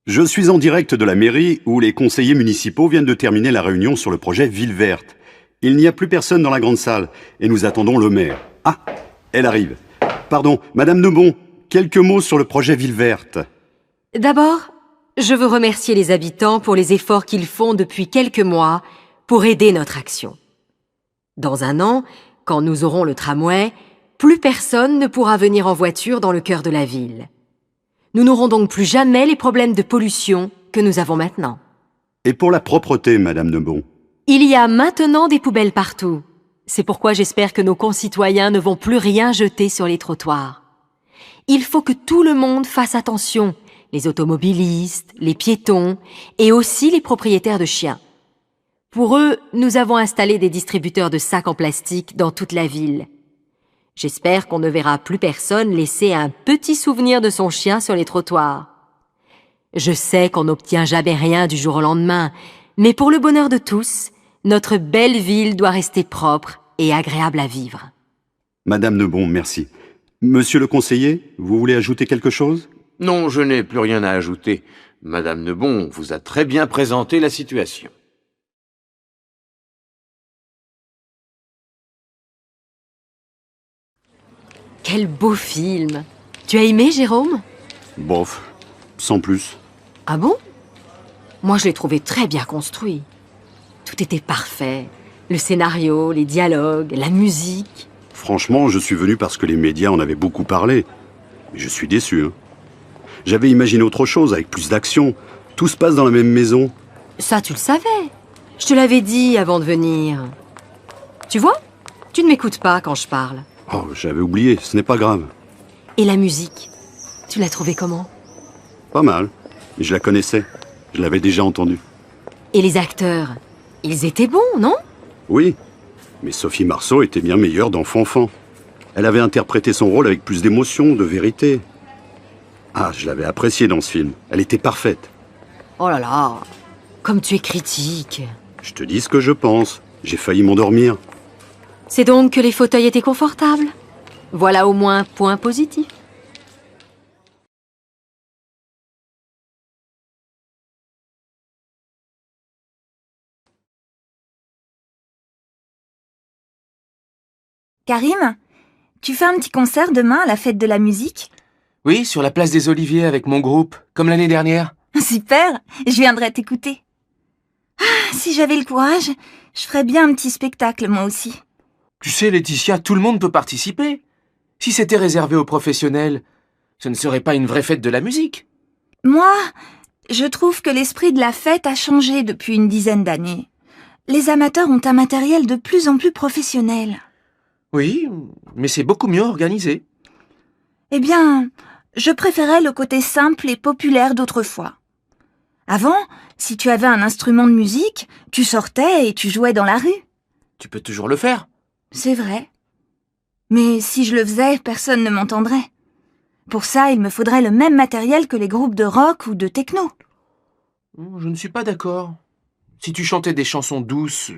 Je suis en direct de la mairie où les conseillers municipaux viennent de terminer la réunion sur le projet Ville Verte. Il n'y a plus personne dans la grande salle et nous attendons le maire. Ah, elle arrive. Pardon, Madame Nebon, quelques mots sur le projet Ville Verte. D'abord, je veux remercier les habitants pour les efforts qu'ils font depuis quelques mois pour aider notre action. Dans un an, quand nous aurons le tramway, plus personne ne pourra venir en voiture dans le cœur de la ville. Nous n'aurons donc plus jamais les problèmes de pollution que nous avons maintenant. Et pour la propreté, Madame Nebon? Il y a maintenant des poubelles partout. C'est pourquoi j'espère que nos concitoyens ne vont plus rien jeter sur les trottoirs. Il faut que tout le monde fasse attention, les automobilistes, les piétons et aussi les propriétaires de chiens. Pour eux, nous avons installé des distributeurs de sacs en plastique dans toute la ville. J'espère qu'on ne verra plus personne laisser un petit souvenir de son chien sur les trottoirs. Je sais qu'on n'obtient jamais rien du jour au lendemain, mais pour le bonheur de tous, notre belle ville doit rester propre et agréable à vivre. Madame Nebon, merci. Monsieur le conseiller, vous voulez ajouter quelque chose? Non, je n'ai plus rien à ajouter. Madame Nebon vous a très bien présenté la situation. Quel beau film! Tu as aimé, Jérôme? Bof, sans plus. Ah bon? Moi, je l'ai trouvé très bien construit. Tout était parfait. Le scénario, les dialogues, la musique. Franchement, je suis venu parce que les médias en avaient beaucoup parlé. Mais je suis déçu. J'avais imaginé autre chose, avec plus d'action. Tout se passe dans la même maison. Ça, tu le savais. Je te l'avais dit avant de venir. Tu vois? Tu ne m'écoutes pas quand je parle. Oh, j'avais oublié, ce n'est pas grave. Et la musique? Tu l'as trouvée comment? Pas mal. Je la connaissais. Je l'avais déjà entendue. Et les acteurs? Ils étaient bons, non? Oui, mais Sophie Marceau était bien meilleure dans Fanfan. Elle avait interprété son rôle avec plus d'émotion, de vérité. Ah, je l'avais appréciée dans ce film. Elle était parfaite. Oh là là, comme tu es critique. Je te dis ce que je pense. J'ai failli m'endormir. C'est donc que les fauteuils étaient confortables? Voilà au moins un point positif. Karim, tu fais un petit concert demain à la fête de la musique? Oui, sur la place des Oliviers avec mon groupe, comme l'année dernière. Super, je viendrai t'écouter. Ah, si j'avais le courage, je ferais bien un petit spectacle moi aussi. Tu sais, Laetitia, tout le monde peut participer. Si c'était réservé aux professionnels, ce ne serait pas une vraie fête de la musique. Moi, je trouve que l'esprit de la fête a changé depuis une dizaine d'années. Les amateurs ont un matériel de plus en plus professionnel. Oui, mais c'est beaucoup mieux organisé. Eh bien, je préférais le côté simple et populaire d'autrefois. Avant, si tu avais un instrument de musique, tu sortais et tu jouais dans la rue. Tu peux toujours le faire. C'est vrai. Mais si je le faisais, personne ne m'entendrait. Pour ça, il me faudrait le même matériel que les groupes de rock ou de techno. Je ne suis pas d'accord. Si tu chantais des chansons douces,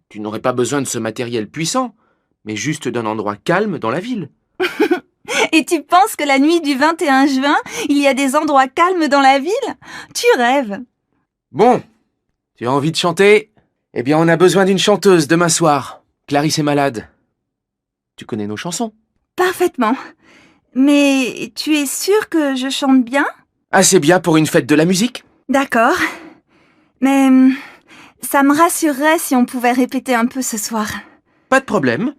tu n'aurais pas besoin de ce matériel puissant, mais juste d'un endroit calme dans la ville. Et tu penses que la nuit du 21 juin, il y a des endroits calmes dans la ville? Tu rêves. Bon, tu as envie de chanter? Eh bien, on a besoin d'une chanteuse demain soir. Clarisse est malade. Tu connais nos chansons? Parfaitement. Mais tu es sûr que je chante bien? Assez bien pour une fête de la musique? D'accord. Mais ça me rassurerait si on pouvait répéter un peu ce soir. Pas de problème.